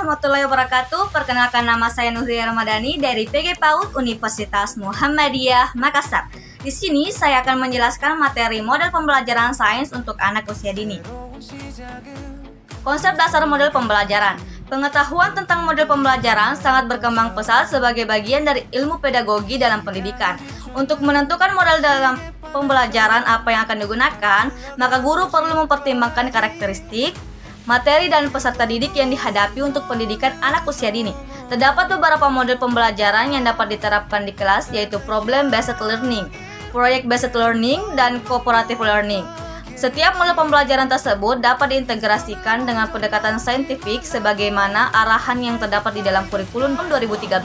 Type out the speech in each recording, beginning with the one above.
warahmatullahi wabarakatuh. Perkenalkan, nama saya Nuhri Ramadhani dari PG PAUD Universitas Muhammadiyah Makassar. Di sini saya akan menjelaskan materi model pembelajaran sains untuk anak usia dini. Konsep dasar model pembelajaran. Pengetahuan tentang model pembelajaran sangat berkembang pesat sebagai bagian dari ilmu pedagogi dalam pendidikan. Untuk menentukan model dalam pembelajaran apa yang akan digunakan, maka guru perlu mempertimbangkan karakteristik, materi dan peserta didik yang dihadapi untuk pendidikan anak usia dini. Terdapat beberapa model pembelajaran yang dapat diterapkan di kelas, yaitu problem-based learning, project-based learning, dan cooperative learning. Setiap model pembelajaran tersebut dapat diintegrasikan dengan pendekatan saintifik sebagaimana arahan yang terdapat di dalam kurikulum 2013.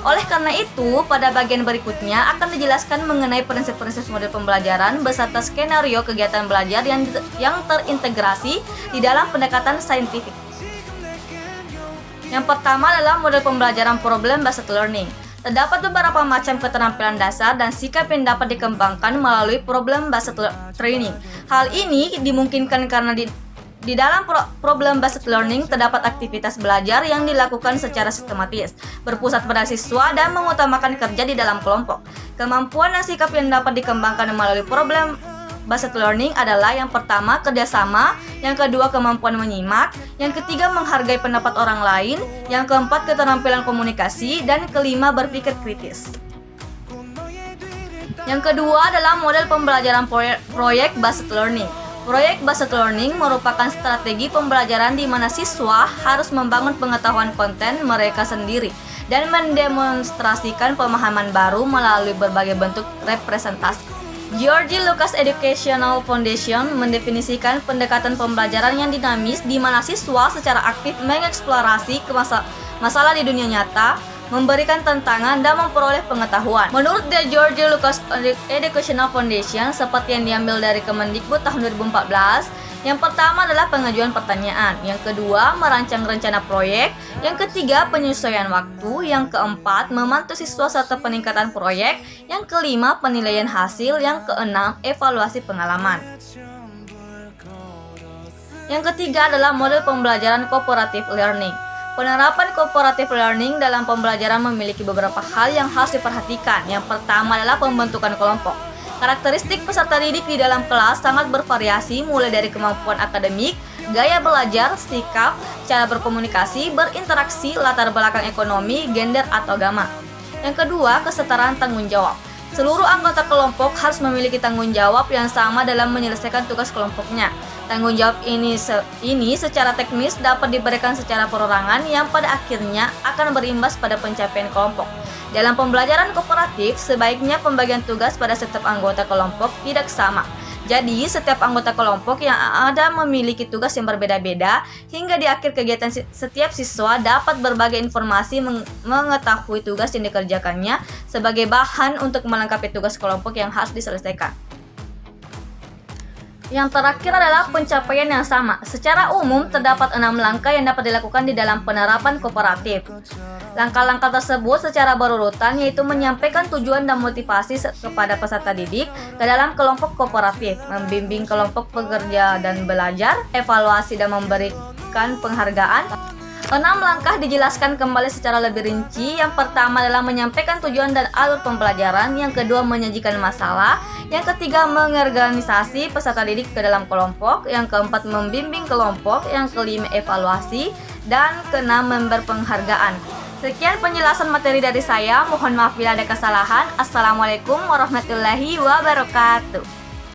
Oleh karena itu, pada bagian berikutnya akan dijelaskan mengenai prinsip-prinsip model pembelajaran beserta skenario kegiatan belajar yang terintegrasi di dalam pendekatan saintifik. Yang pertama adalah model pembelajaran problem-based learning. Terdapat beberapa macam keterampilan dasar dan sikap yang dapat dikembangkan melalui problem-based training. Hal ini dimungkinkan karena di dalam problem-based learning terdapat aktivitas belajar yang dilakukan secara sistematis, berpusat pada siswa dan mengutamakan kerja di dalam kelompok. Kemampuan dan sikap yang dapat dikembangkan melalui problem-based learning adalah yang pertama, kerjasama, yang kedua, kemampuan menyimak, yang ketiga, menghargai pendapat orang lain, yang keempat, keterampilan komunikasi, dan kelima, berpikir kritis. Yang kedua adalah model pembelajaran project-based learning. Project-based learning merupakan strategi pembelajaran di mana siswa harus membangun pengetahuan konten mereka sendiri dan mendemonstrasikan pemahaman baru melalui berbagai bentuk representasi. George Lucas Educational Foundation mendefinisikan pendekatan pembelajaran yang dinamis di mana siswa secara aktif mengeksplorasi masalah di dunia nyata, memberikan tantangan dan memperoleh pengetahuan. Menurut The George Lucas Educational Foundation, seperti yang diambil dari Kemendikbud tahun 2014, yang pertama adalah pengajuan pertanyaan, yang kedua merancang rencana proyek, yang ketiga penyesuaian waktu, yang keempat memantau siswa serta peningkatan proyek, yang kelima penilaian hasil, yang keenam evaluasi pengalaman. Yang ketiga adalah model pembelajaran cooperative learning. Penerapan cooperative learning dalam pembelajaran memiliki beberapa hal yang harus diperhatikan. Yang pertama adalah pembentukan kelompok. Karakteristik peserta didik di dalam kelas sangat bervariasi mulai dari kemampuan akademik, gaya belajar, sikap, cara berkomunikasi, berinteraksi, latar belakang ekonomi, gender, atau agama. Yang kedua, kesetaraan tanggung jawab. Seluruh anggota kelompok harus memiliki tanggung jawab yang sama dalam menyelesaikan tugas kelompoknya. Tanggung jawab ini secara teknis dapat diberikan secara perorangan yang pada akhirnya akan berimbas pada pencapaian kelompok. Dalam pembelajaran kooperatif, sebaiknya pembagian tugas pada setiap anggota kelompok tidak sama. Jadi, setiap anggota kelompok yang ada memiliki tugas yang berbeda-beda, hingga di akhir kegiatan setiap siswa dapat berbagi informasi mengetahui tugas yang dikerjakannya sebagai bahan untuk melengkapi tugas kelompok yang harus diselesaikan. Yang terakhir adalah pencapaian yang sama. Secara umum, terdapat 6 langkah yang dapat dilakukan di dalam penerapan kooperatif. Langkah-langkah tersebut secara berurutan yaitu menyampaikan tujuan dan motivasi kepada peserta didik ke dalam kelompok kooperatif, membimbing kelompok bekerja dan belajar, evaluasi dan memberikan penghargaan. 6 langkah dijelaskan kembali secara lebih rinci. Yang pertama adalah menyampaikan tujuan dan alur pembelajaran, yang kedua menyajikan masalah, yang ketiga mengorganisasi peserta didik ke dalam kelompok, yang keempat membimbing kelompok, yang kelima evaluasi, dan keenam memberi penghargaan. Sekian penjelasan materi dari saya, mohon maaf bila ada kesalahan. Assalamualaikum warahmatullahi wabarakatuh.